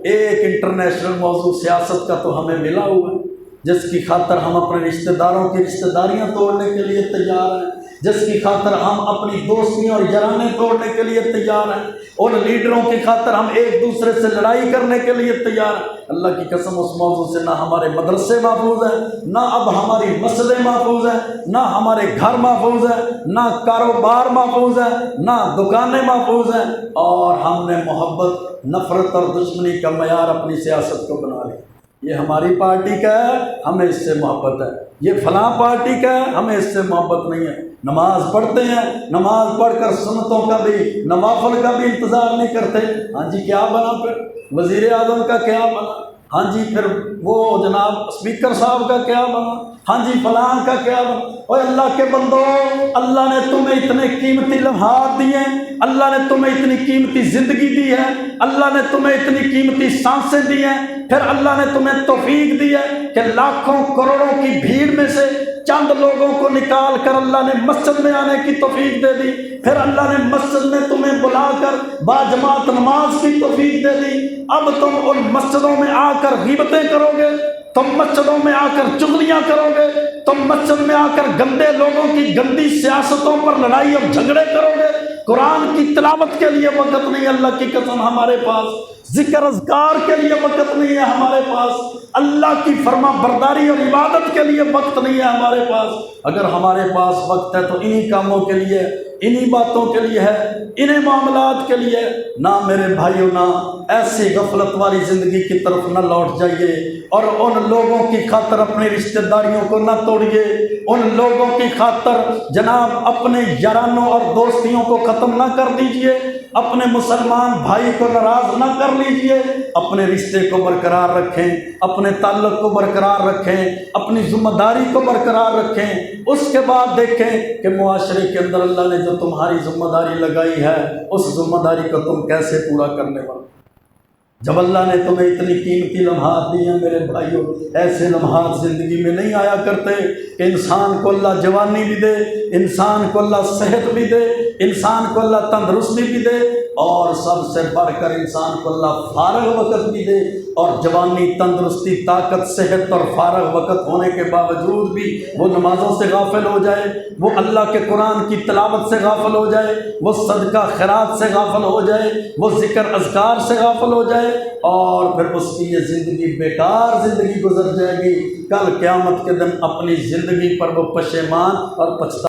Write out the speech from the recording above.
ایک انٹرنیشنل موضوع سیاست کا تو ہمیں ملا ہوا ہے، جس کی خاطر ہم اپنے رشتہ داروں کی رشتہ داریاں توڑنے کے لیے تیار ہیں، جس کی خاطر ہم اپنی دوستیاں اور یارانیں توڑنے کے لیے تیار ہیں، اور لیڈروں کی خاطر ہم ایک دوسرے سے لڑائی کرنے کے لیے تیار ہیں۔ اللہ کی قسم اس موضوع سے نہ ہمارے مدرسے محفوظ ہیں، نہ اب ہماری مسجدیں محفوظ ہیں، نہ ہمارے گھر محفوظ ہیں، نہ کاروبار محفوظ ہیں، نہ دکانیں محفوظ ہیں، اور ہم نے محبت، نفرت اور دشمنی کا معیار اپنی سیاست کو بنا لیا۔ یہ ہماری پارٹی کا ہے، ہمیں اس سے محبت ہے، یہ فلاں پارٹی کا ہے، ہمیں اس سے محبت نہیں ہے۔ نماز پڑھتے ہیں، نماز پڑھ کر سنتوں کا بھی، نوافل کا بھی انتظار نہیں کرتے۔ ہاں جی کیا بنا پھر؟ وزیر اعظم کا کیا بنا؟ ہاں جی پھر وہ جناب اسپیکر صاحب کا کیا بنا؟ ہاں جی فلاں کا کیا بنا؟ اوے اللہ کے بندو، اللہ نے تمہیں اتنے قیمتی لمحات دیے، اللہ نے تمہیں اتنی قیمتی زندگی دی ہے، اللہ نے تمہیں اتنی قیمتی سانسیں دی ہیں، پھر اللہ نے تمہیں توفیق دی ہے کہ لاکھوں کروڑوں کی بھیڑ میں سے چند لوگوں کو نکال کر اللہ نے مسجد میں آنے کی توفیق دے دی، پھر اللہ نے مسجد میں تمہیں بلا کر باجماعت نماز کی توفیق دے دی۔ اب تم ان مسجدوں میں آ کر غیبتیں کرو گے، تم مسجدوں میں آ کر چغلیاں کرو گے، تم مسجد میں آ کر گندے لوگوں کی گندی سیاستوں پر لڑائی اور جھگڑے کرو گے۔ قرآن کی تلاوت کے لیے وقت نہیں، اللہ کی قسم ہمارے پاس ذکر اذکار کے لیے وقت نہیں ہے ہمارے پاس، اللہ کی فرما برداری اور عبادت کے لیے وقت نہیں ہے ہمارے پاس۔ اگر ہمارے پاس وقت ہے تو انہی کاموں کے لیے، انہی باتوں کے لیے ہے، انہیں معاملات کے لیے۔ نہ میرے بھائیوں، نہ ایسی غفلت والی زندگی کی طرف نہ لوٹ جائیے، اور ان لوگوں کی خاطر اپنی رشتہ داریوں کو نہ توڑیے، ان لوگوں کی خاطر جناب اپنے یارانوں اور دوستیوں کو ختم نہ کر دیجئے، اپنے مسلمان بھائی کو ناراض نہ کر لیجئے، اپنے رشتے کو برقرار رکھیں، اپنے تعلق کو برقرار رکھیں، اپنی ذمہ داری کو برقرار رکھیں۔ اس کے بعد دیکھیں کہ معاشرے کے اندر اللہ نے جو تمہاری ذمہ داری لگائی ہے، اس ذمہ داری کو تم کیسے پورا کرنے والے۔ جب اللہ نے تمہیں اتنی قیمتی لمحات دی ہیں میرے بھائیوں، ایسے لمحات زندگی میں نہیں آیا کرتے کہ انسان کو اللہ جوانی بھی دے، انسان کو اللہ صحت بھی دے، انسان کو اللہ تندرستی بھی دے، اور سب سے بڑھ کر انسان کو اللہ فارغ وقت بھی دے، اور جوانی، تندرستی، طاقت، صحت اور فارغ وقت ہونے کے باوجود بھی وہ نمازوں سے غافل ہو جائے، وہ اللہ کے قرآن کی تلاوت سے غافل ہو جائے، وہ صدقہ خیرات سے غافل ہو جائے، وہ ذکر اذکار سے غافل ہو جائے، اور پھر اس کی یہ زندگی بیکار زندگی گزر جائے گی۔ کل قیامت کے دن اپنی زندگی پر وہ پشیمان اور پچھتا